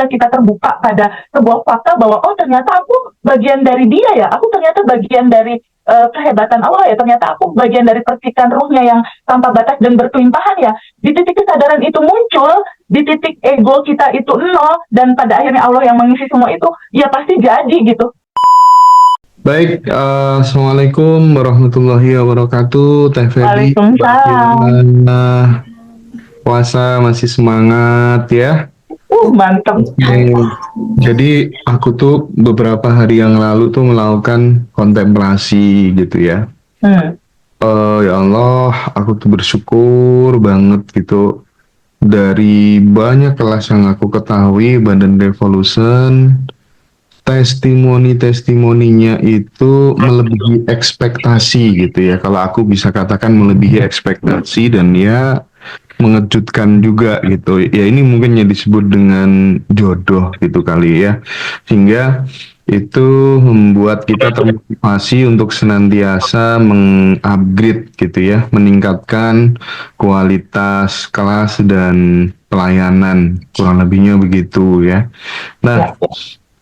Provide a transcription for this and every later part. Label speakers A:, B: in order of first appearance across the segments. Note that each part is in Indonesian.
A: ketika kita terbuka pada sebuah fakta bahwa oh ternyata aku bagian dari dia ya, aku ternyata bagian dari kehebatan Allah ya, ternyata aku bagian dari percikan ruhnya yang tanpa batas dan berkelimpahan ya. Di titik kesadaran itu muncul, di titik ego kita itu nol, dan pada akhirnya Allah yang mengisi semua itu, ya pasti jadi gitu.
B: Baik, Assalamualaikum warahmatullahi wabarakatuh, Teh Feby.
A: Waalaikumsalam.
B: Bagaimana puasa, masih semangat ya?
A: Mantap.
B: Oke. Jadi aku tuh beberapa hari yang lalu tuh melakukan kontemplasi gitu ya.
A: Hmm.
B: Ya Allah, aku tuh bersyukur banget gitu. Dari banyak kelas yang aku ketahui, Badan Revolution, testimoni-testimoninya itu melebihi ekspektasi gitu ya. Kalau aku bisa katakan melebihi ekspektasi dan ya mengejutkan juga gitu. Ya ini mungkin yang disebut dengan jodoh gitu kali ya. Sehingga itu membuat kita termotivasi untuk senantiasa mengupgrade gitu ya, meningkatkan kualitas kelas dan pelayanan, kurang lebihnya begitu ya. Nah,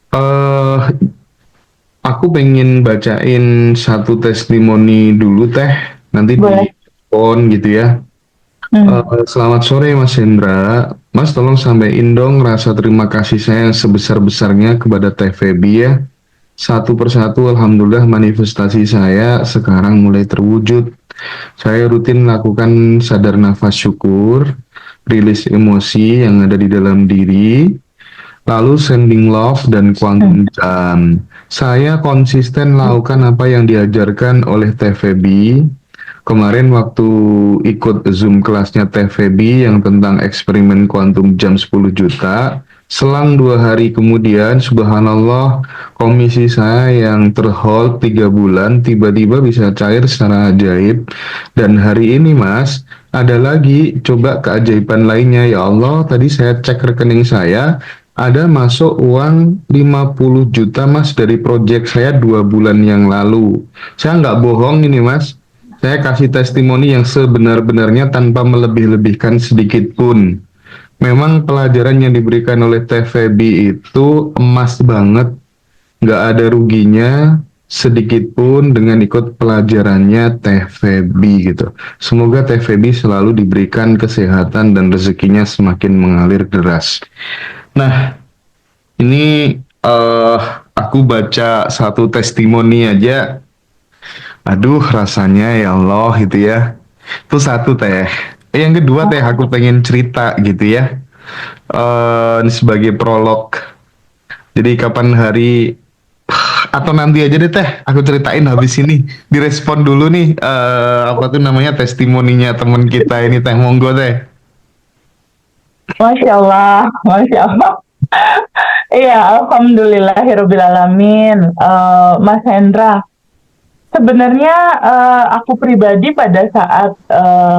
A: Ya,
B: eh aku pengen bacain satu testimoni dulu Teh, nanti di
A: boleh.
B: phone gitu ya.
A: Hmm.
B: Selamat sore Mas Hendra. Mas tolong sampaikan dong rasa terima kasih saya yang sebesar-besarnya kepada Teh Feby ya. Satu persatu Alhamdulillah manifestasi saya sekarang mulai terwujud. Saya rutin melakukan sadar nafas syukur, rilis emosi yang ada di dalam diri, lalu sending love dan
A: Hmm.
B: quantum jam. Saya konsisten lakukan apa yang diajarkan oleh Teh Feby. Kemarin waktu ikut Zoom kelasnya Teh Feby yang tentang eksperimen kuantum jam 10 juta, selang 2 hari kemudian, subhanallah, komisi saya yang terhold 3 bulan tiba-tiba bisa cair secara ajaib. Dan hari ini Mas, ada lagi coba keajaiban lainnya. Ya Allah, tadi saya cek rekening saya, ada masuk uang 50 juta Mas dari proyek saya 2 bulan yang lalu. Saya nggak bohong ini Mas, saya kasih testimoni yang sebenar-benarnya tanpa melebih-lebihkan sedikit pun. Memang pelajaran yang diberikan oleh Teh Feby itu emas banget, nggak ada ruginya sedikit pun dengan ikut pelajarannya Teh Feby gitu. Semoga Teh Feby selalu diberikan kesehatan dan rezekinya semakin mengalir deras. Nah, ini aku baca satu testimoni aja. Aduh, rasanya ya Allah gitu ya. Itu satu Teh. Yang kedua Teh, aku pengen cerita gitu ya. Ini sebagai prolog. Jadi kapan hari atau nanti aja deh Teh, aku ceritain habis ini. Direspon dulu nih, apa tuh namanya testimoninya teman kita ini Teh. Monggo Teh.
A: Masya Allah, Masya Allah. Iya, alhamdulillahirobbilalamin. Mas Hendra, sebenarnya aku pribadi pada saat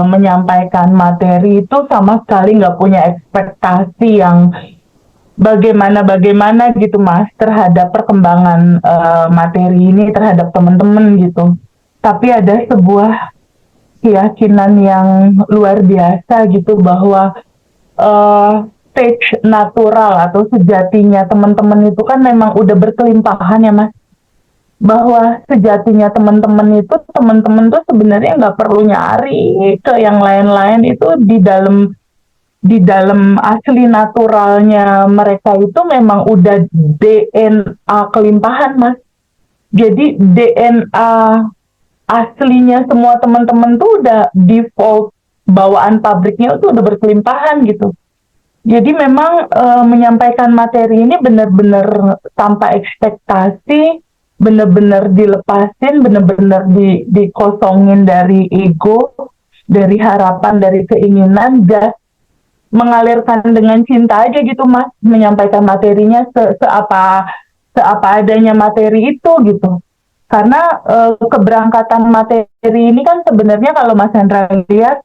A: menyampaikan materi itu sama sekali nggak punya ekspektasi yang bagaimana gitu Mas terhadap perkembangan materi ini terhadap teman-teman gitu. Tapi ada sebuah keyakinan yang luar biasa gitu bahwa eh stage natural atau sejatinya teman-teman itu kan memang udah berkelimpahan ya Mas, bahwa sejatinya teman-teman tuh sebenarnya nggak perlu nyari ke yang lain-lain, itu di dalam asli naturalnya mereka itu memang udah DNA kelimpahan Mas. Jadi DNA aslinya semua teman-teman tuh udah default, bawaan pabriknya itu udah berkelimpahan gitu. Jadi memang menyampaikan materi ini benar-benar tanpa ekspektasi, benar-benar dilepasin, benar-benar dikosongin dari ego, dari harapan, dari keinginan, just mengalirkan dengan cinta aja gitu Mas, menyampaikan materinya seapa adanya materi itu gitu. Karena keberangkatan materi ini kan sebenarnya kalau Mas Hendra lihat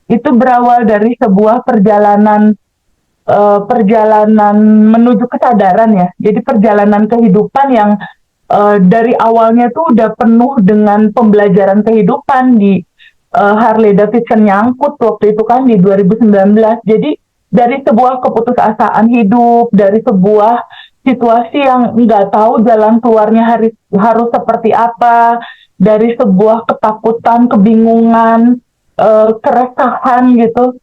A: itu berawal dari sebuah perjalanan menuju kesadaran ya. Jadi perjalanan kehidupan yang dari awalnya tuh udah penuh dengan pembelajaran kehidupan di Harley Davidson nyangkut waktu itu kan di 2019. Jadi dari sebuah keputusasaan hidup, dari sebuah situasi yang nggak tahu jalan keluarnya harus seperti apa, dari sebuah ketakutan, kebingungan, keresahan gitu.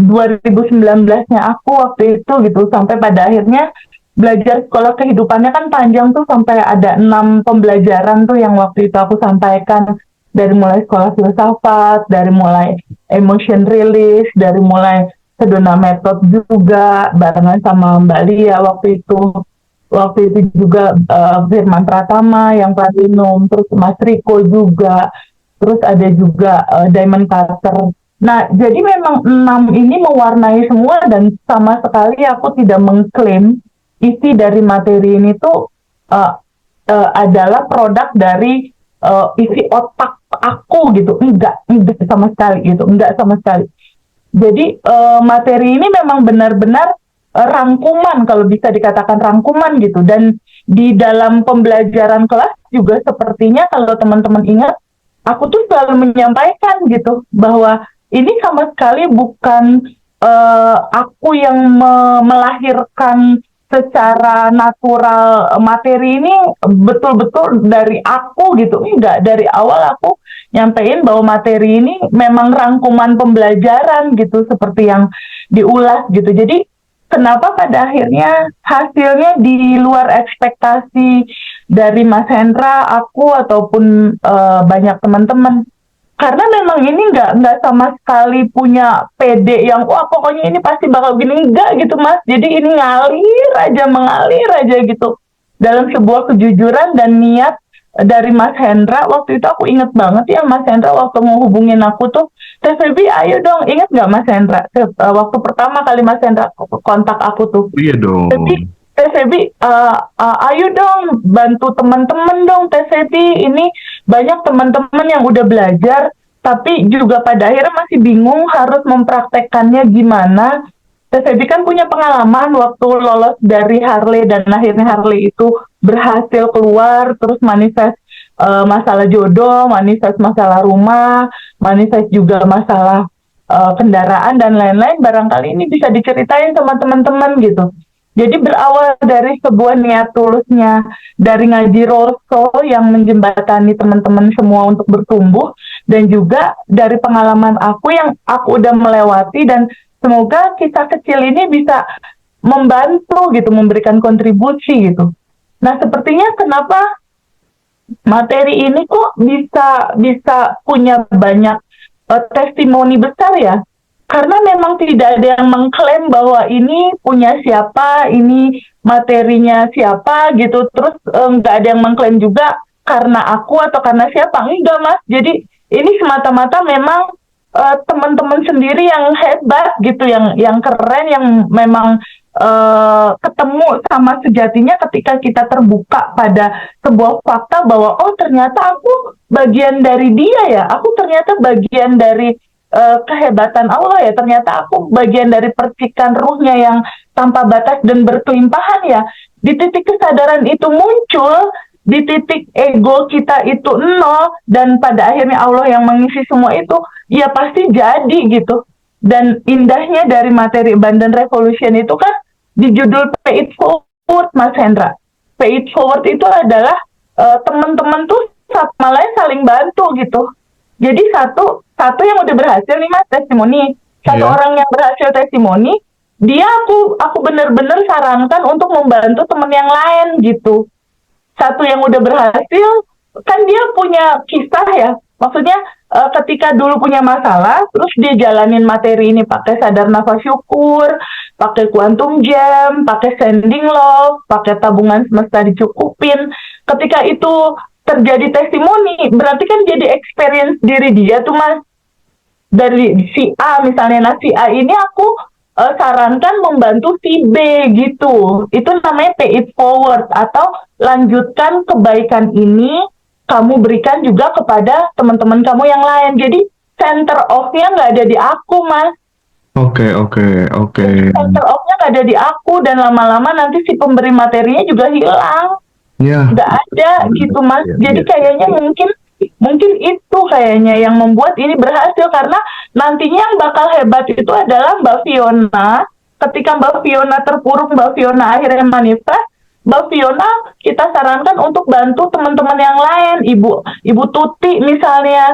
A: 2019-nya aku waktu itu gitu, sampai pada akhirnya belajar sekolah kehidupannya kan panjang tuh, sampai ada 6 pembelajaran tuh yang waktu itu aku sampaikan, dari mulai sekolah filsafat, dari mulai emotion release, dari mulai sedona metode juga barengan sama Mbak Lia waktu itu juga Firman Pratama yang platinum, terus Mas Riko juga, terus ada juga Diamond Carter. Nah, jadi memang 6 ini mewarnai semua, dan sama sekali aku tidak mengklaim isi dari materi ini tuh uh, adalah produk dari isi otak aku gitu. Enggak sama sekali gitu, enggak sama sekali. Jadi materi ini memang benar-benar rangkuman, kalau bisa dikatakan rangkuman gitu. Dan di dalam pembelajaran kelas juga sepertinya, kalau teman-teman ingat, aku tuh selalu menyampaikan gitu bahwa ini sama sekali bukan aku yang melahirkan secara natural materi ini betul-betul dari aku gitu. Enggak, dari awal aku nyampein bahwa materi ini memang rangkuman pembelajaran gitu, seperti yang diulas gitu. Jadi kenapa pada akhirnya hasilnya di luar ekspektasi dari Mas Hendra, aku, ataupun banyak teman-teman. Karena memang ini nggak sama sekali punya PD yang wah pokoknya ini pasti bakal gini, enggak gitu Mas. Jadi ini mengalir aja gitu, dalam sebuah kejujuran dan niat dari Mas Hendra. Waktu itu aku inget banget ya, Mas Hendra waktu mau hubungin aku tuh, Teh Febi ayo dong, inget nggak Mas Hendra waktu pertama kali Mas Hendra kontak aku tuh,
B: Iya dong.
A: Teh Febi, ayo dong bantu teman-teman dong Teh Febi, ini banyak teman-teman yang udah belajar tapi juga pada akhirnya masih bingung harus mempraktekkannya gimana. Teh Febi kan punya pengalaman waktu lolos dari Harley, dan akhirnya Harley itu berhasil keluar, terus manifest masalah jodoh, manifest masalah rumah, manifest juga masalah kendaraan dan lain-lain. Barangkali ini bisa diceritain sama teman-teman gitu. Jadi berawal dari sebuah niat tulusnya, dari ngaji Rosso yang menjembatani teman-teman semua untuk bertumbuh, dan juga dari pengalaman aku yang aku udah melewati, dan semoga kisah kecil ini bisa membantu gitu, memberikan kontribusi gitu. Nah, sepertinya kenapa materi ini kok bisa bisa punya banyak testimoni besar ya, karena memang tidak ada yang mengklaim bahwa ini punya siapa, ini materinya siapa gitu. Terus nggak ada yang mengklaim juga karena aku atau karena siapa, enggak Mas. Jadi ini semata-mata memang teman-teman sendiri yang hebat gitu, yang keren, yang memang ketemu sama sejatinya ketika kita terbuka pada sebuah fakta bahwa oh ternyata aku bagian dari dia ya, aku ternyata bagian dari kehebatan Allah ya, ternyata aku bagian dari percikan ruhnya yang tanpa batas dan berkelimpahan ya. Di titik kesadaran itu muncul, di titik ego kita itu nol, dan pada akhirnya Allah yang mengisi semua itu, ya pasti jadi gitu. Dan indahnya dari materi Abundant Revolution itu kan di judul Pay It Forward, Mas Hendra. Pay It Forward itu adalah teman-teman tuh sama lain saling bantu gitu. Jadi satu yang udah berhasil nih Mas, testimoni. Satu orang yang berhasil testimoni, dia aku bener-bener sarankan untuk membantu teman yang lain gitu. Satu yang udah berhasil, kan dia punya kisah ya. Maksudnya ketika dulu punya masalah, terus dia jalanin materi ini pakai sadar nafas syukur, pakai quantum jam, pakai sending love, pakai tabungan semesta dicukupin. Ketika itu terjadi testimoni, berarti kan jadi experience diri dia tuh Mas. Dari si A misalnya, nah si A ini aku sarankan membantu si B gitu. Itu namanya pay it forward, atau lanjutkan kebaikan ini kamu berikan juga kepada teman-teman kamu yang lain. Jadi center off-nya nggak ada di aku Mas.
B: Oke.
A: Center off-nya nggak ada di aku, dan lama-lama nanti si pemberi materinya juga hilang.
B: Ya.
A: Nggak ada gitu Mas. Jadi kayaknya mungkin itu kayaknya yang membuat ini berhasil, karena nantinya yang bakal hebat itu adalah Mbak Fiona ketika Mbak Fiona terpuruk, Mbak Fiona akhirnya manifest, Mbak Fiona kita sarankan untuk bantu teman-teman yang lain, Ibu Tuti misalnya.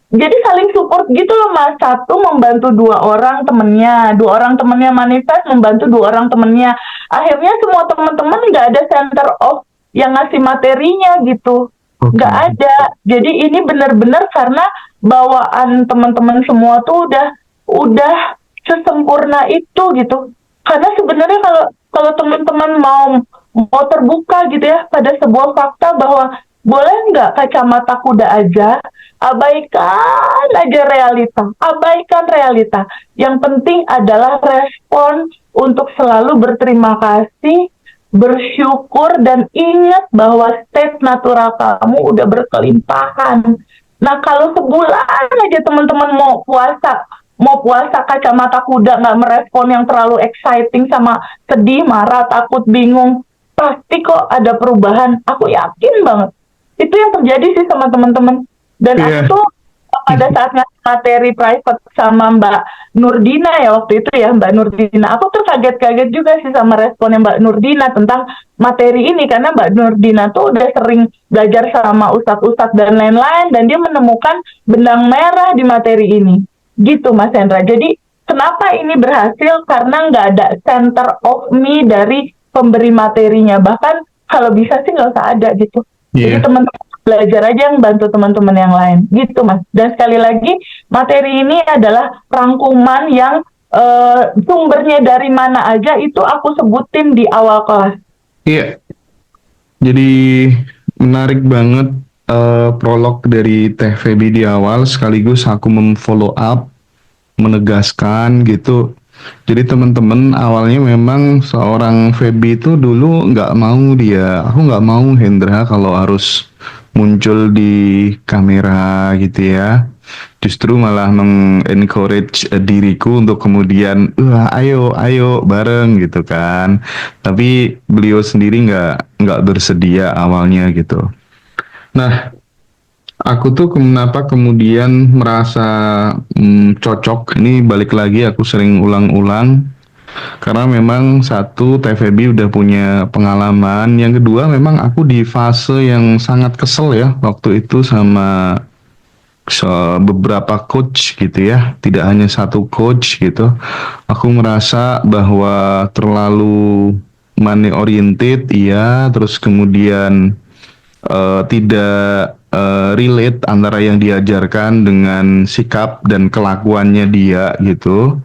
A: Jadi saling support gitu loh Mas. Satu membantu dua orang temennya manifest membantu dua orang temennya. Akhirnya semua teman-teman nggak ada center of yang ngasih materinya gitu,
B: Oke.
A: nggak ada. Jadi ini benar-benar karena bawaan teman-teman semua tuh udah sesempurna itu gitu. Karena sebenarnya kalau kalau teman-teman mau terbuka gitu ya pada sebuah fakta bahwa boleh nggak kacamata kuda aja, abaikan aja realita, abaikan realita. Yang penting adalah respon untuk selalu berterima kasih, bersyukur, dan ingat bahwa state natural kamu udah berkelimpahan. Nah kalau sebulan aja teman-teman mau puasa kacamata kuda nggak merespon yang terlalu exciting sama sedih, marah, takut, bingung, pasti kok ada perubahan. Aku yakin banget. Itu yang terjadi sih sama teman-teman. Dan
B: Iya.
A: aku tuh pada saat ngasih materi private sama Mbak Nurdina ya waktu itu ya Mbak Nurdina, aku tuh kaget-kaget juga sih sama responnya Mbak Nurdina tentang materi ini karena Mbak Nurdina tuh udah sering belajar sama ustadz-ustadz dan lain-lain dan dia menemukan benang merah di materi ini gitu Mas Hendra. Jadi kenapa ini berhasil karena nggak ada center of me dari pemberi materinya, bahkan kalau bisa sih nggak usah ada gitu. Jadi
B: Iya.
A: teman-teman belajar aja yang bantu teman-teman yang lain gitu Mas. Dan sekali lagi materi ini adalah rangkuman yang sumbernya dari mana aja itu aku sebutin di awal kelas.
B: Iya. Jadi menarik banget prolog dari Teh Feby di awal, sekaligus aku memfollow up, menegaskan gitu. Jadi teman-teman awalnya memang seorang Feby itu dulu aku nggak mau Hendra kalau harus muncul di kamera gitu ya. Justru malah mengencourage diriku untuk kemudian, wah ayo ayo bareng gitu kan. Tapi beliau sendiri nggak bersedia awalnya gitu. Nah, aku tuh kenapa kemudian merasa cocok, ini balik lagi aku sering ulang-ulang, karena memang satu, TVB udah punya pengalaman, yang kedua memang aku di fase yang sangat kesel ya, waktu itu sama beberapa coach gitu ya, tidak hanya satu coach gitu. Aku merasa bahwa terlalu money oriented, iya, terus kemudian tidak relate antara yang diajarkan dengan sikap dan kelakuannya dia gitu.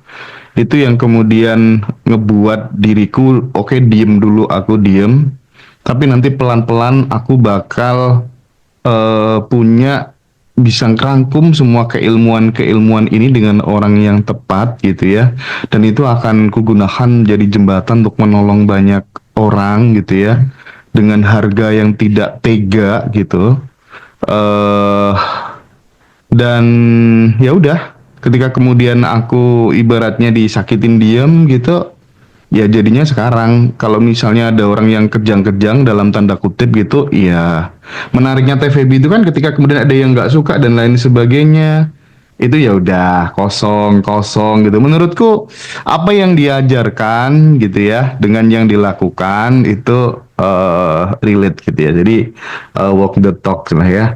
B: Itu yang kemudian ngebuat diriku, oke, diem dulu, aku diem, tapi nanti pelan-pelan aku bakal punya, bisa ngerangkum semua keilmuan-keilmuan ini dengan orang yang tepat gitu ya, dan itu akan kugunakan jadi jembatan untuk menolong banyak orang gitu ya, dengan harga yang tidak tega gitu. eh dan ya udah, ketika kemudian aku ibaratnya disakitin diem gitu, ya jadinya sekarang kalau misalnya ada orang yang kejang-kejang dalam tanda kutip gitu, ya menariknya TVB itu kan ketika kemudian ada yang nggak suka dan lain sebagainya, itu ya udah kosong kosong gitu. Menurutku apa yang diajarkan gitu ya dengan yang dilakukan itu relate gitu ya. Jadi walk the talk lah ya.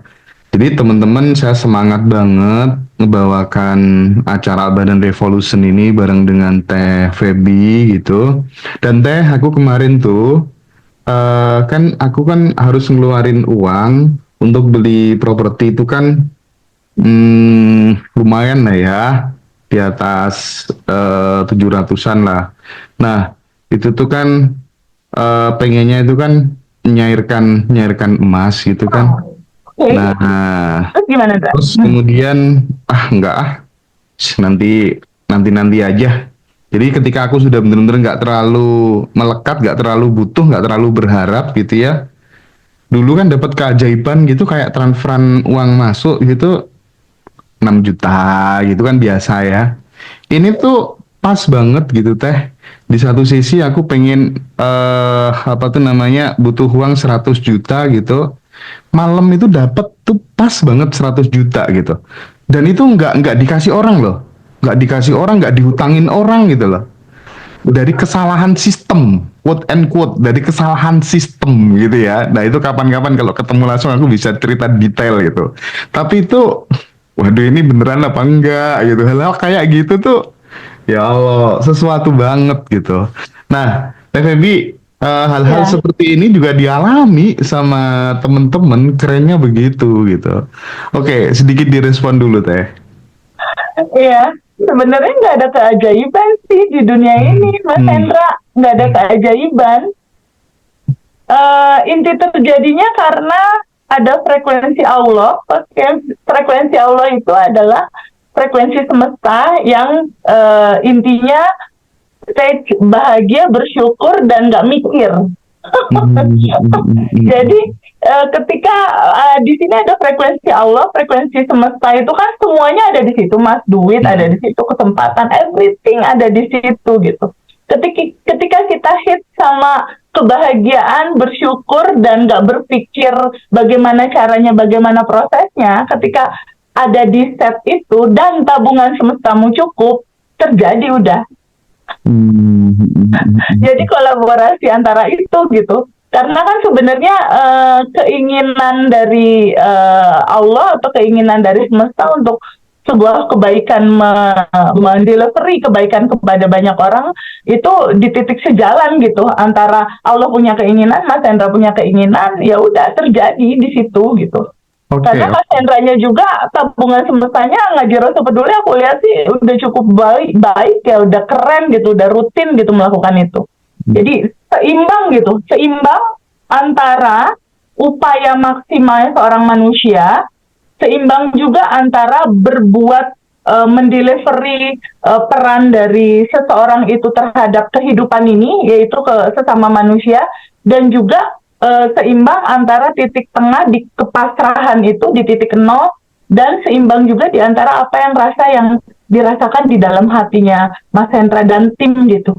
B: Jadi teman-teman, saya semangat banget ngebawakan acara Badan Revolution ini bareng dengan Teh Feby gitu. Dan Teh, aku kemarin tuh kan aku kan harus ngeluarin uang untuk beli properti itu kan, lumayan lah ya, di atas 700-an lah. Nah, itu tuh kan pengennya itu kan nyairkan nyairkan emas gitu kan.
A: Oke,
B: Nah,
A: terus gimana Dra?
B: terus kemudian enggak nanti nanti nanti aja. Jadi ketika aku sudah benar-benar nggak terlalu melekat, nggak terlalu butuh, nggak terlalu berharap gitu ya. Dulu kan dapat keajaiban gitu, kayak transferan uang masuk gitu 6 juta gitu kan biasa ya. Ini tuh pas banget gitu Teh. Di satu sisi aku pengen apa tuh namanya, butuh uang 100 juta gitu. Malam itu dapat tuh pas banget 100 juta gitu. Dan itu nggak dikasih orang loh. Nggak dikasih orang, nggak dihutangin orang gitu loh. dari kesalahan sistem, quote and quote, dari kesalahan sistem gitu ya. Nah itu kapan-kapan kalau ketemu langsung aku bisa cerita detail gitu. Tapi itu, waduh ini beneran apa enggak gitu. Hal-hal kayak gitu tuh, ya Allah, sesuatu banget gitu. Nah, TVB, hal-hal
A: Ya,
B: seperti ini juga dialami sama temen-temen, kerennya begitu gitu. Oke, sedikit direspon dulu Teh.
A: iya. Sebenarnya nggak ada keajaiban sih di dunia ini,
B: Hmm.
A: Mas
B: Hmm.
A: Hendra. Nggak ada keajaiban. Inti terjadinya karena ada frekuensi Allah. Frekuensi Allah itu adalah frekuensi semesta yang intinya stage bahagia, bersyukur, dan nggak mikir.
B: Hmm. Hmm. Hmm.
A: Jadi ketika di sini ada frekuensi Allah, frekuensi semesta itu kan semuanya ada di situ, Mas. Duit ada
B: Hmm.
A: di situ, kesempatan, everything ada di situ gitu. Ketika kita hit sama kebahagiaan, bersyukur dan nggak berpikir bagaimana caranya, bagaimana prosesnya, ketika ada di set itu dan tabungan semestamu cukup, terjadi udah.
B: Hmm.
A: Jadi kolaborasi antara itu gitu. Karena kan sebenarnya keinginan dari Allah atau keinginan dari semesta untuk sebuah kebaikan mendelivery kebaikan kepada banyak orang itu di titik sejalan gitu antara Allah punya keinginan, Mas Hendra punya keinginan, ya udah terjadi di situ gitu.
B: Oke,
A: Karena Mas
B: oke.
A: Hendranya juga tabungan semestanya ngaji Rasa Peduli aku lihat sih udah cukup baik ya, udah keren gitu, udah rutin gitu melakukan itu. Jadi seimbang gitu, seimbang antara upaya maksimal seorang manusia, seimbang juga antara berbuat mendelivery peran dari seseorang itu terhadap kehidupan ini, yaitu ke sesama manusia, dan juga seimbang antara titik tengah di kepasrahan itu di titik nol, dan seimbang juga di antara apa yang rasa yang dirasakan di dalam hatinya Mas Hendra dan tim gitu.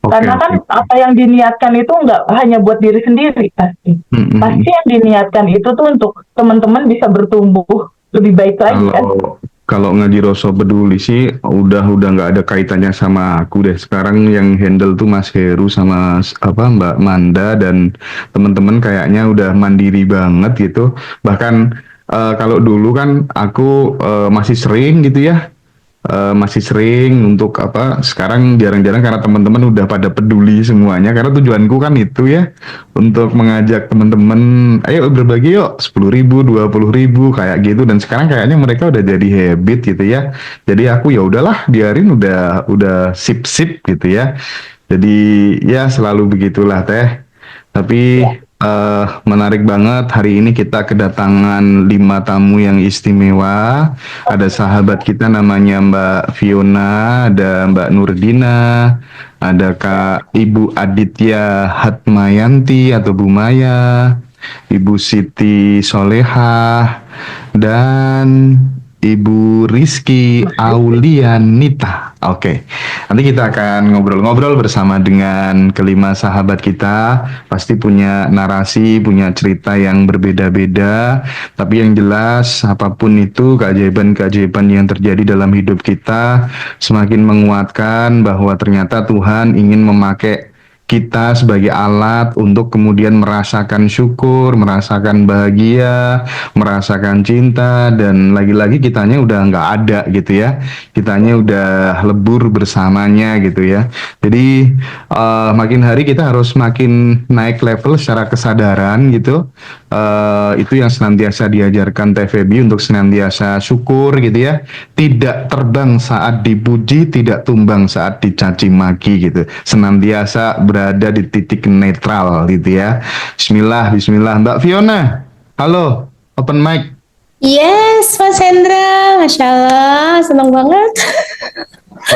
B: Oke,
A: Karena
B: oke.
A: kan apa yang diniatkan itu nggak hanya buat diri sendiri pasti.
B: Hmm. Hmm.
A: Pasti yang diniatkan itu tuh untuk teman-teman bisa bertumbuh lebih baik lagi kan.
B: Kalau kalau Ngadi Roso peduli sih udah nggak ada kaitannya sama aku deh. Sekarang yang handle tuh Mas Heru sama apa Mbak Manda dan teman-teman kayaknya udah mandiri banget gitu. Bahkan kalau dulu kan aku masih sering gitu ya, masih sering untuk apa sekarang jarang-jarang karena teman-teman udah pada peduli semuanya karena tujuanku kan itu ya untuk mengajak teman-teman ayo berbagi yuk 10.000 20.000 kayak gitu dan sekarang kayaknya mereka udah jadi habit gitu ya jadi aku ya udahlah biarin udah sip-sip gitu ya jadi ya selalu begitulah Teh tapi
A: Ya.
B: menarik banget hari ini kita kedatangan 5 tamu yang istimewa. Ada sahabat kita namanya Mbak Fiona, ada Mbak Nurdina, ada Kak Ibu Aditya Hatmayanti atau Bu Maya, Ibu Siti Solehah, dan Ibu Rizky Aulianita. Oke, nanti kita akan ngobrol-ngobrol bersama dengan kelima sahabat kita. Pasti punya narasi, punya cerita yang berbeda-beda. Tapi yang jelas, apapun itu keajaiban-keajaiban yang terjadi dalam hidup kita, semakin menguatkan bahwa ternyata Tuhan ingin memakai kita sebagai alat untuk kemudian merasakan syukur, merasakan bahagia, merasakan cinta, dan lagi-lagi kitanya udah nggak ada gitu ya. Kitanya udah lebur bersamanya gitu ya. Jadi makin hari kita harus makin naik level secara kesadaran gitu. Itu yang senantiasa diajarkan TVB untuk senantiasa syukur gitu ya. Tidak terbang saat dipuji, tidak tumbang saat dicaci maki gitu. Senantiasa berada di titik netral gitu ya. Bismillah, Bismillah. Mbak Fiona, halo, open mic.
C: Yes, Mas Hendra, Masya Allah, senang banget.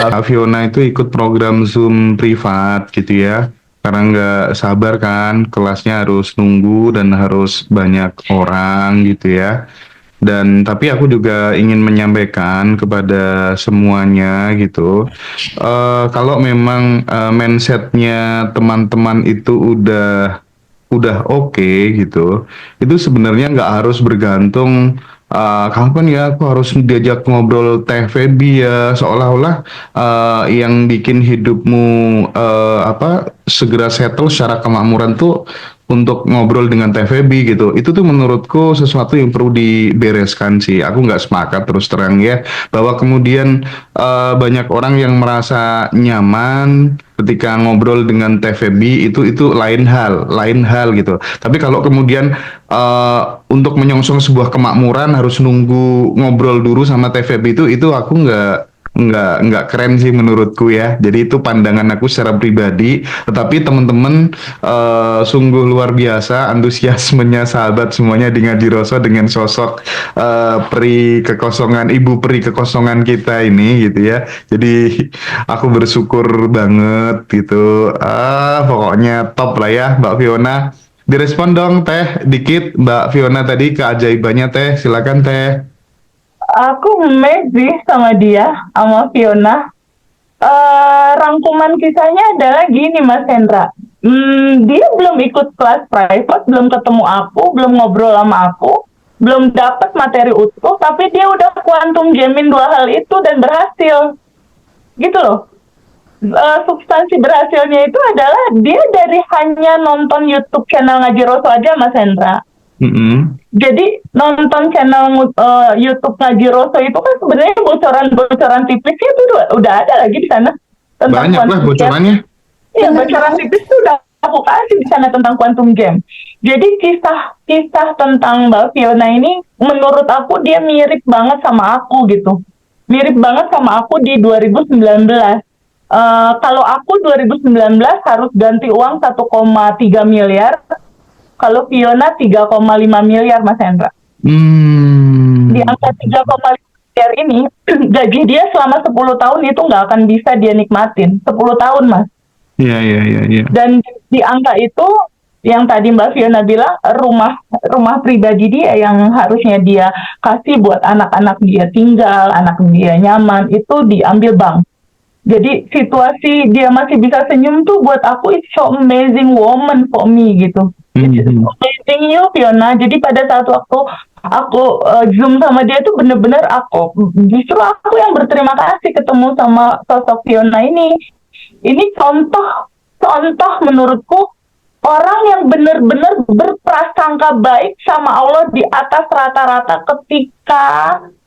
B: Mbak Fiona itu ikut program Zoom privat gitu ya. Karena nggak sabar kan, kelasnya harus nunggu dan harus banyak orang gitu ya. Dan tapi aku juga ingin menyampaikan kepada semuanya gitu, kalau memang mindsetnya teman-teman itu udah oke gitu, itu sebenarnya nggak harus bergantung Kapan ya aku harus diajak ngobrol Teh Feby ya, seolah-olah yang bikin hidupmu segera settle secara kemakmuran tuh untuk ngobrol dengan Teh Feby gitu. Itu tuh menurutku sesuatu yang perlu dibereskan sih. Aku nggak sepakat terus terang ya, bahwa kemudian banyak orang yang merasa nyaman ketika ngobrol dengan Teh Feby, itu lain hal gitu. Tapi kalau kemudian untuk menyongsong sebuah kemakmuran harus nunggu ngobrol dulu sama Teh Feby, itu aku nggak keren sih menurutku ya. Jadi itu pandangan aku secara pribadi. Tetapi teman-teman sungguh luar biasa antusiasmenya sahabat semuanya di Ngaji Roso dengan sosok ibu peri kekosongan kita ini gitu ya. Jadi aku bersyukur banget gitu. Pokoknya top lah ya Mbak Fiona. Direspon dong Teh dikit Mbak Fiona tadi keajaibannya Teh. Silakan Teh.
A: Aku amazed sama dia, sama Fiona. Rangkuman kisahnya adalah gini, Mas Hendra. Dia belum ikut kelas private, belum ketemu aku, belum ngobrol sama aku, belum dapat materi utuh, tapi dia udah quantum jamin dua hal itu dan berhasil. Gitu loh. Substansi berhasilnya itu adalah dia dari hanya nonton YouTube channel Ngaji Roso aja, Mas Hendra. Jadi nonton channel YouTube Ngaji Roso itu kan sebenarnya bocoran-bocoran tipisnya itu udah ada lagi di sana tentang
B: Banyak lah bocorannya.
A: Iya, bocoran tipis itu udah aku kasih di sana tentang quantum game. Jadi kisah tentang Mbak Fiona ini menurut aku dia mirip banget sama aku gitu. Mirip banget sama aku di 2019. Kalau aku 2019 harus ganti uang 1,3 miliar. Kalau Fiona 3,5 miliar, Mas Hendra. Di angka 3,5 miliar ini, gaji dia selama 10 tahun itu nggak akan bisa dia nikmatin. 10 tahun, Mas.
B: Iya.
A: Dan di angka itu, yang tadi Mbak Fiona bilang, rumah pribadi dia yang harusnya dia kasih buat anak-anak dia tinggal, anak dia nyaman, itu diambil bank. Jadi situasi dia masih bisa senyum tuh buat aku it's so amazing woman for me gitu. It's amazing you Fiona. Jadi pada saat waktu aku zoom sama dia tuh bener-bener justru aku yang berterima kasih ketemu sama sosok Fiona ini. Ini contoh menurutku orang yang benar-benar berprasangka baik sama Allah di atas rata-rata ketika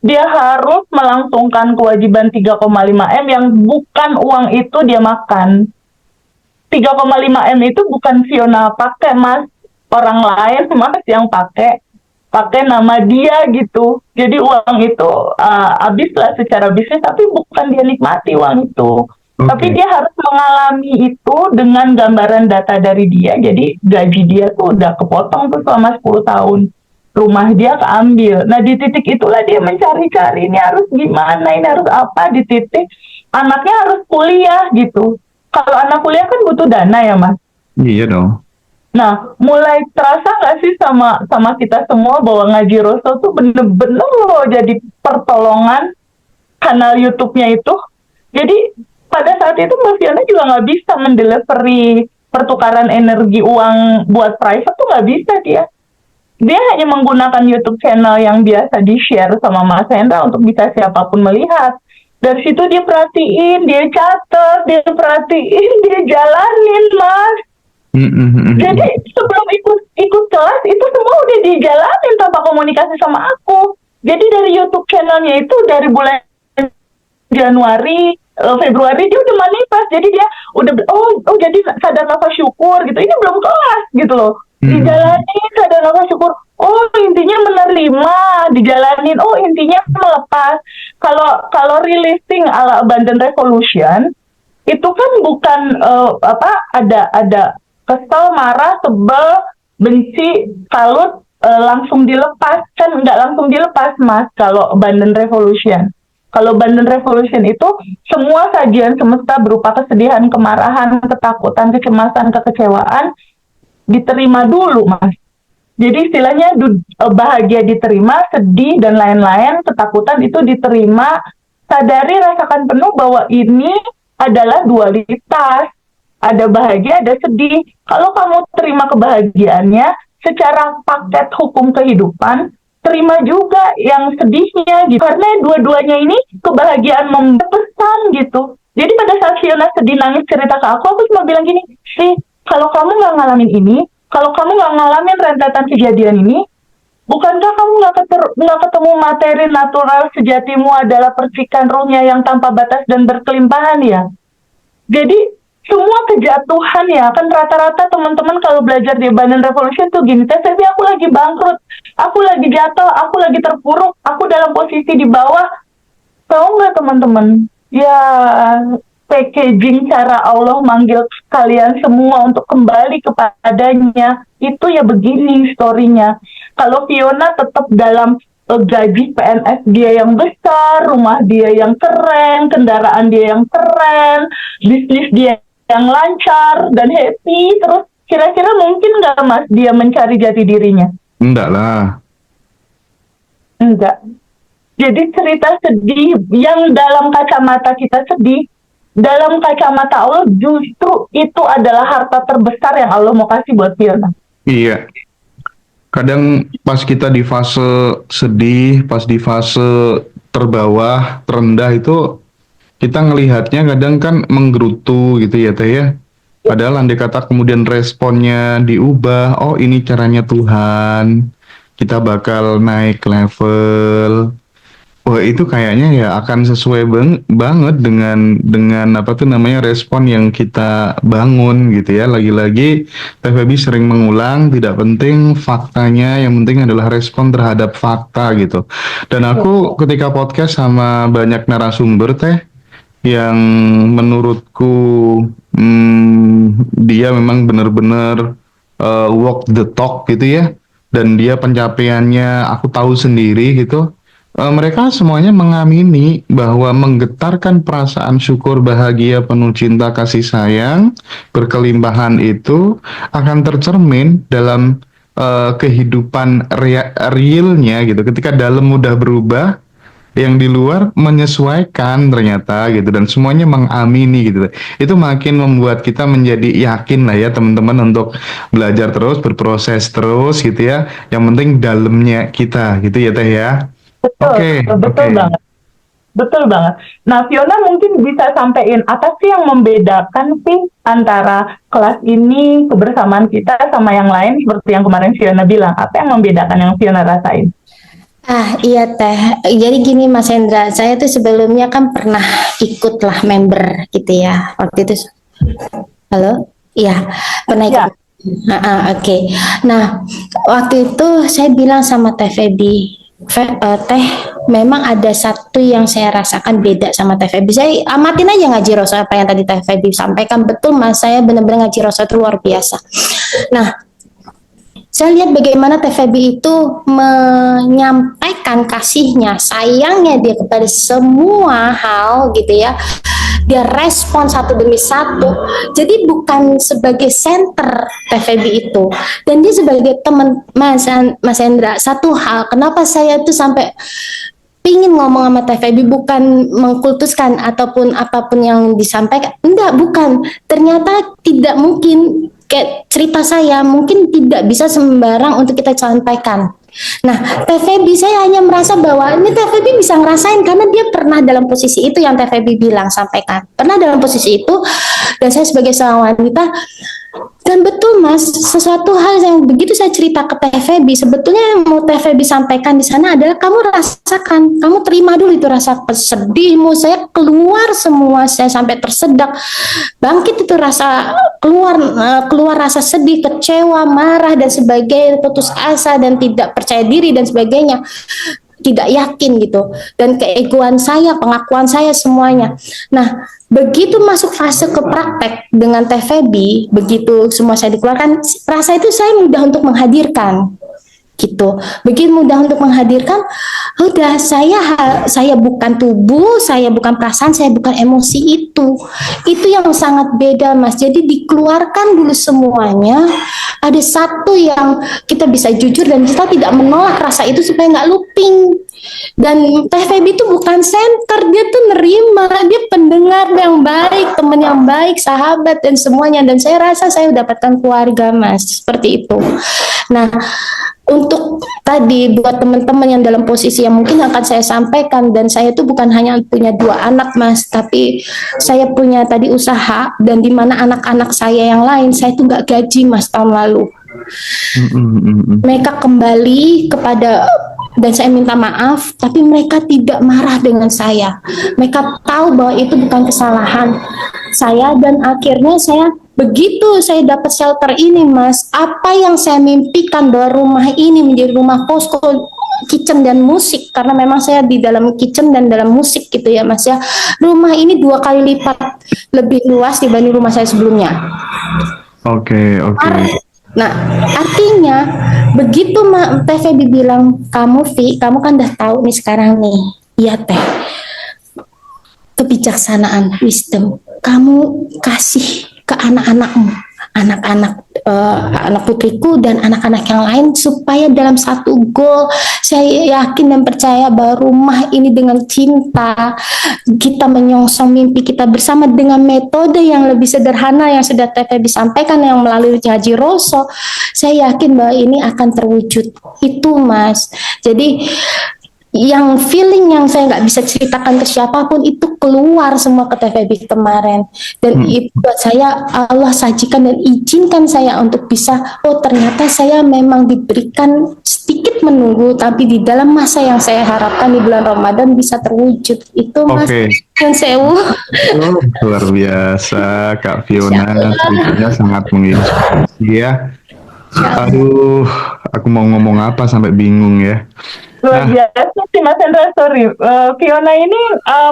A: dia harus melangsungkan kewajiban 3,5 M yang bukan uang itu dia makan. 3,5 M itu bukan Fiona pakai, Mas. Orang lain, Mas, yang pakai nama dia gitu. Jadi uang itu habislah secara bisnis, tapi bukan dia nikmati uang itu. Tapi dia harus mengalami itu dengan gambaran data dari dia. Jadi gaji dia tuh udah kepotong tuh selama 10 tahun. Rumah dia keambil. Nah di titik itulah dia mencari-cari ini harus gimana, ini harus apa, di titik anaknya harus kuliah gitu. Kalau anak kuliah kan butuh dana ya, Mas.
B: Iya dong.
A: Nah, mulai terasa nggak sih sama kita semua bahwa Ngaji Roso tuh bener-bener loh jadi pertolongan kanal YouTube-nya itu. Jadi pada saat itu Mbak Fiona juga nggak bisa mendelivery pertukaran energi uang buat private tuh nggak bisa dia. Dia hanya menggunakan YouTube channel yang biasa di-share sama Mas Hendra untuk bisa siapapun melihat. Dari situ dia perhatiin, dia catat, dia perhatiin, dia jalanin, Mas. Jadi sebelum ikut kelas itu semua udah dijalanin tanpa komunikasi sama aku. Jadi dari YouTube channelnya itu dari bulan Januari, Februari dia udah manifest. Jadi dia udah jadi sadar nafas syukur gitu. Ini belum kelas gitu loh. Dijalanin sadar nafas syukur. Oh intinya menerima, dijalanin. Oh intinya melepas. Kalau releasing ala Abundant Revolution itu kan bukan ada kesel, marah, sebel, benci, kalut langsung dilepas. Kan nggak langsung dilepas, Mas, kalau Abundant Revolution. Kalau Abundant Revolution itu semua sajian semesta berupa kesedihan, kemarahan, ketakutan, kecemasan, kekecewaan diterima dulu, Mas. Jadi istilahnya bahagia diterima, sedih dan lain-lain, ketakutan itu diterima. Sadari, rasakan penuh bahwa ini adalah dualitas. Ada bahagia, ada sedih. Kalau kamu terima kebahagiaannya secara paket hukum kehidupan, terima juga yang sedihnya gitu. Karena dua-duanya ini kebahagiaan mempesan gitu. Jadi pada saat Fiona sedih nangis cerita ke aku cuma bilang gini, sih kalau kamu nggak ngalamin ini, kalau kamu nggak ngalamin rentetan kejadian ini, bukankah kamu nggak ketemu materi natural sejatimu adalah percikan ruhnya yang tanpa batas dan berkelimpahan ya? Jadi semua kejatuhan ya, kan rata-rata teman-teman kalau belajar di Abundant Revolution tuh gini, tapi aku lagi bangkrut, aku lagi jatuh, aku lagi terpuruk, aku dalam posisi di bawah. Tahu nggak teman-teman? Ya, packaging cara Allah manggil kalian semua untuk kembali kepadanya, itu ya begini story-nya. Kalau Fiona tetap dalam gaji PNS dia yang besar, rumah dia yang keren, kendaraan dia yang keren, bisnis dia yang lancar dan happy, terus kira-kira mungkin nggak Mas dia mencari jati dirinya?
B: Enggak lah.
A: Enggak. Jadi cerita sedih yang dalam kacamata kita sedih, dalam kacamata Allah justru itu adalah harta terbesar yang Allah mau kasih buat Fiona.
B: Iya. Kadang pas kita di fase sedih, pas di fase terbawah, terendah itu kita ngelihatnya kadang kan menggerutu gitu ya Teh ya. Padahal andai kata kemudian responnya diubah, oh ini caranya Tuhan, kita bakal naik level. Wah itu kayaknya ya akan sesuai banget dengan apa tuh namanya respon yang kita bangun gitu ya. Lagi-lagi TVB sering mengulang, tidak penting faktanya, yang penting adalah respon terhadap fakta gitu. Dan aku ketika podcast sama banyak narasumber Teh, yang menurutku dia memang benar-benar walk the talk gitu ya, dan dia pencapaiannya aku tahu sendiri gitu. Mereka semuanya mengamini bahwa menggetarkan perasaan syukur, bahagia, penuh cinta, kasih sayang, berkelimpahan itu akan tercermin dalam kehidupan realnya gitu. Ketika dalam mudah berubah, yang di luar menyesuaikan ternyata gitu, dan semuanya mengamini gitu. Itu makin membuat kita menjadi yakin lah ya teman-teman untuk belajar terus, berproses terus gitu ya. Yang penting dalamnya kita gitu ya Teh ya.
A: Betul, betul banget. Betul banget. Nah, Fiona mungkin bisa sampaikan apa sih yang membedakan sih antara kelas ini, kebersamaan kita sama yang lain seperti yang kemarin Fiona bilang. Apa yang membedakan yang Fiona rasain?
C: Iya Teh, jadi gini Mas Hendra, saya tuh sebelumnya kan pernah ikut lah member gitu ya, waktu itu. Halo? Iya, pernah ikut.
A: Ya.
C: Oke. Nah, waktu itu saya bilang sama Teh Feby, Teh, memang ada satu yang saya rasakan beda sama Teh Feby. Saya amatin aja ngaji Rosa apa yang tadi Teh Feby sampaikan, betul Mas, saya benar-benar ngaji Rosa itu luar biasa. Nah, saya lihat bagaimana Teh Feby itu menyampaikan kasihnya, sayangnya dia kepada semua hal gitu ya. Dia respon satu demi satu. Jadi bukan sebagai center Teh Feby itu, dan dia sebagai teman Mas Hendra. Satu hal, kenapa saya tuh sampai pingin ngomong sama Teh Feby, bukan mengkultuskan ataupun apapun yang disampaikan, enggak, bukan. Ternyata tidak mungkin, kayak cerita saya mungkin tidak bisa sembarang untuk kita sampaikan. Nah, Teh Feby, saya hanya merasa bahwa ini Teh Feby bisa ngerasain karena dia pernah dalam posisi itu yang Teh Feby bilang, sampaikan. Pernah dalam posisi itu, dan saya sebagai seorang wanita, dan betul Mas, sesuatu hal yang begitu saya cerita ke Teh Feby, sebetulnya yang mau Teh Feby sampaikan di sana adalah kamu rasakan, kamu terima dulu itu rasa sedihmu. Saya keluar semua, saya sampai tersedak, bangkit itu rasa, keluar rasa sedih, kecewa, marah dan sebagainya, putus asa dan tidak percaya diri dan sebagainya, tidak yakin gitu, dan keegoan saya, pengakuan saya, semuanya. Nah, begitu masuk fase ke praktek dengan Teh Feby, begitu semua saya dikeluarkan, rasa itu saya mudah untuk menghadirkan gitu. Begitu mudah untuk menghadirkan, udah saya bukan tubuh, saya bukan perasaan, saya bukan emosi itu yang sangat beda Mas. Jadi dikeluarkan dulu semuanya, ada satu yang kita bisa jujur dan kita tidak menolak rasa itu supaya nggak looping. Dan Teh Feby itu bukan center, dia tuh nerima, dia pendengar yang baik, teman yang baik, sahabat dan semuanya. Dan saya rasa saya dapatkan keluarga Mas, seperti itu. Nah, untuk tadi buat teman-teman yang dalam posisi yang mungkin akan saya sampaikan, dan saya tuh bukan hanya punya 2 anak Mas, tapi saya punya tadi usaha, dan di mana anak-anak saya yang lain saya tuh nggak gaji Mas tahun lalu. Mereka kembali kepada, dan saya minta maaf, tapi mereka tidak marah dengan saya. Mereka tahu bahwa itu bukan kesalahan saya, dan akhirnya begitu saya dapat shelter ini Mas, apa yang saya mimpikan bahwa rumah ini menjadi rumah posko, kitchen dan musik, karena memang saya di dalam kitchen dan dalam musik gitu ya Mas ya. Rumah ini 2 kali lipat lebih luas dibanding rumah saya sebelumnya.
B: Oke.
C: Nah, artinya begitu Teh Feby bilang, kamu kamu kan udah tahu nih sekarang nih, iya Teh, kebijaksanaan, wisdom, kamu kasih ke anak-anakmu, anak putriku dan anak-anak yang lain, supaya dalam satu goal, saya yakin dan percaya bahwa rumah ini dengan cinta kita menyongsong mimpi kita bersama dengan metode yang lebih sederhana yang sudah Teh Feby sampaikan yang melalui ngaji Roso. Saya yakin bahwa ini akan terwujud. Itu Mas. Jadi yang feeling yang saya nggak bisa ceritakan ke siapapun itu keluar semua ke Teh Feby kemarin, dan itu buat saya Allah sajikan dan izinkan saya untuk bisa, oh ternyata saya memang diberikan sedikit menunggu, tapi di dalam masa yang saya harapkan di bulan Ramadan bisa terwujud. Itu Mas yang sewu.
B: Luar biasa Kak Fiona, ceritanya sangat menginspirasi ya. Aduh, aku mau ngomong apa sampai bingung ya.
A: Luar biasa sih Mas Hendra, sorry. Fiona ini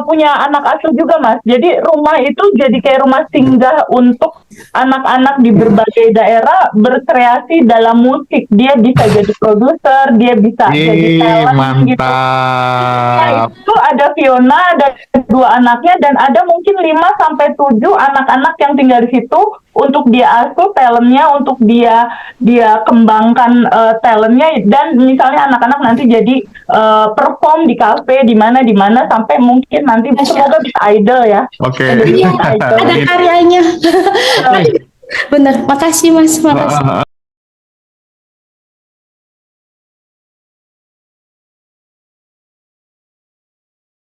A: punya anak asuh juga Mas. Jadi rumah itu jadi kayak rumah singgah untuk anak-anak di berbagai daerah berkreasi dalam musik. Dia bisa jadi produser, dia bisa jadi talent
B: mantap.
A: gitu. Nah, itu ada Fiona, ada 2 anaknya, dan ada mungkin 5-7 anak-anak yang tinggal di situ untuk dia asuh talentnya, untuk dia kembangkan talentnya, dan misalnya anak-anak nanti jadi perform di kafe di mana sampai mungkin nanti semoga bisa idol ya.
B: Oke.
C: Ada karyanya. Benar, makasih Mas, makasih.